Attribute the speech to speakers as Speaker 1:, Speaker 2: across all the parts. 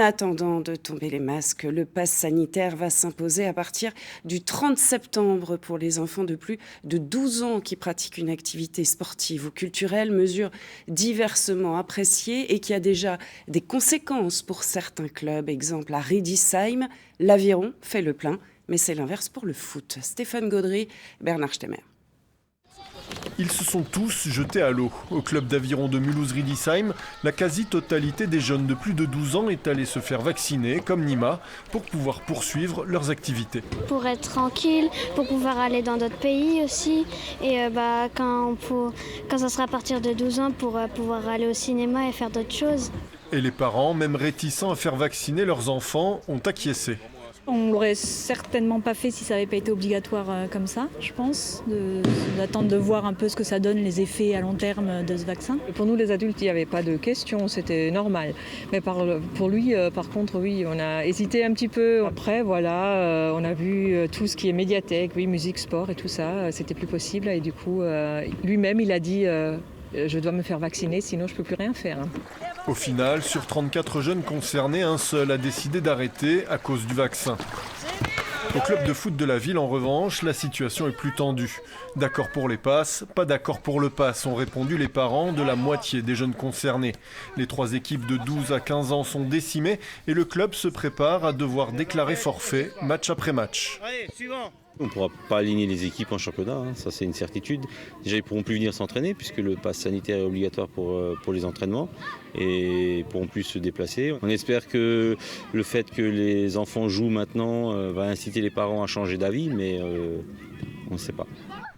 Speaker 1: En attendant de tomber les masques, le pass sanitaire va s'imposer à partir du 30 septembre pour les enfants de plus de 12 ans qui pratiquent une activité sportive ou culturelle, mesure diversement appréciée et qui a déjà des conséquences pour certains clubs. Exemple à Riedisheim, l'Aviron fait le plein, mais c'est l'inverse pour le foot. Stéphane Gaudry, Bernard Stemmer.
Speaker 2: Ils se sont tous jetés à l'eau. Au club d'aviron de Mulhouse-Riedisheim, la quasi-totalité des jeunes de plus de 12 ans est allée se faire vacciner, comme Nima, pour pouvoir poursuivre leurs activités.
Speaker 3: Pour être tranquille, pour pouvoir aller dans d'autres pays aussi. Et quand ça sera à partir de 12 ans, pour pouvoir aller au cinéma et faire d'autres choses.
Speaker 2: Et les parents, même réticents à faire vacciner leurs enfants, ont acquiescé.
Speaker 4: On ne l'aurait certainement pas fait si ça n'avait pas été obligatoire comme ça, je pense, d'attendre de voir un peu ce que ça donne, les effets à long terme de ce vaccin.
Speaker 5: Pour nous les adultes, il n'y avait pas de question, c'était normal. Mais pour lui, par contre, oui, on a hésité un petit peu. Après, voilà, on a vu tout ce qui est médiathèque, oui, musique, sport et tout ça, c'était plus possible. Et du coup, lui-même, il a dit je dois me faire vacciner, sinon je ne peux plus rien faire.
Speaker 2: Au final, sur 34 jeunes concernés, un seul a décidé d'arrêter à cause du vaccin. Au club de foot de la ville, en revanche, la situation est plus tendue. D'accord pour les passes, pas d'accord pour le pass, ont répondu les parents de la moitié des jeunes concernés. Les 3 équipes de 12 à 15 ans sont décimées et le club se prépare à devoir déclarer forfait match après match.
Speaker 6: Allez, suivant. On ne pourra pas aligner les équipes en championnat, ça c'est une certitude. Déjà ils ne pourront plus venir s'entraîner puisque le pass sanitaire est obligatoire pour les entraînements et ils ne pourront plus se déplacer. On espère que le fait que les enfants jouent maintenant va inciter les parents à changer d'avis, mais on ne sait pas.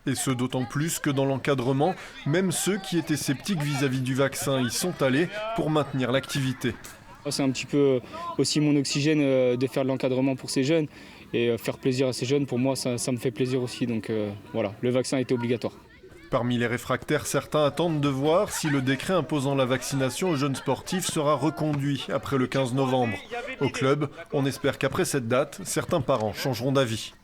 Speaker 2: Et ce d'autant plus que dans l'encadrement, même ceux qui étaient sceptiques vis-à-vis du vaccin y sont allés pour maintenir l'activité.
Speaker 7: C'est un petit peu aussi mon oxygène de faire de l'encadrement pour ces jeunes. Et faire plaisir à ces jeunes, pour moi, ça me fait plaisir aussi. Donc voilà, le vaccin était obligatoire.
Speaker 2: Parmi les réfractaires, certains attendent de voir si le décret imposant la vaccination aux jeunes sportifs sera reconduit après le 15 novembre. Au club, on espère qu'après cette date, certains parents changeront d'avis.